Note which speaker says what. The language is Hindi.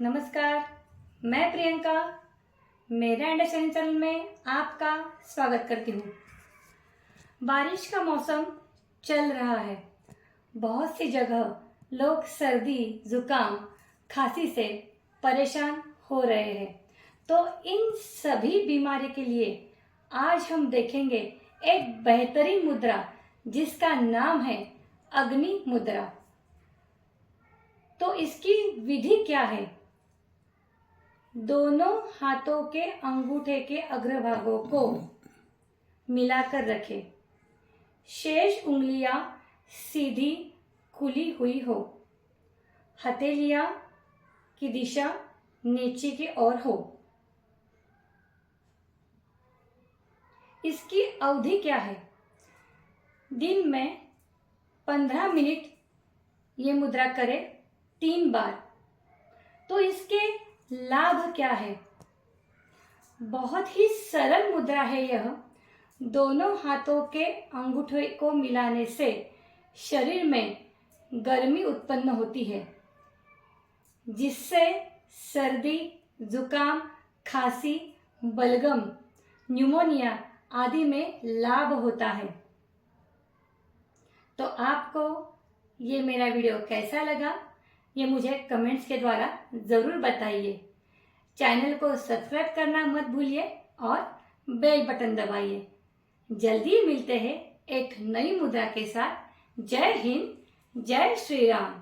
Speaker 1: नमस्कार, मैं प्रियंका मेरा अंडरस्टैंडिंग चैनल में आपका स्वागत करती हूँ। बारिश का मौसम चल रहा है। बहुत सी जगह लोग सर्दी, जुकाम, खांसी से परेशान हो रहे हैं। तो इन सभी बीमारी के लिए आज हम देखेंगे एक बेहतरीन मुद्रा जिसका नाम है अग्नि मुद्रा। तो इसकी विधि क्या है? दोनों हाथों के अंगूठे के अग्रभागों को मिलाकर रखें। शेष उंगलियां सीधी खुली हुई हो। हथेलियां की दिशा नीचे की ओर हो। इसकी अवधि क्या है? दिन में 15 मिनट ये मुद्रा करें 3 बार। तो इसके लाभ क्या है? बहुत ही सरल मुद्रा है यह। दोनों हाथों के अंगूठे को मिलाने से शरीर में गर्मी उत्पन्न होती है, जिससे सर्दी, जुकाम, खांसी, बलगम, न्यूमोनिया आदि में लाभ होता है। तो आपको ये मेरा वीडियो कैसा लगा, ये मुझे कमेंट्स के द्वारा ज़रूर बताइए। चैनल को सब्सक्राइब करना मत भूलिए और बेल बटन दबाइए। जल्दी मिलते हैं एक नई मुद्रा के साथ। जय हिंद, जय श्री राम।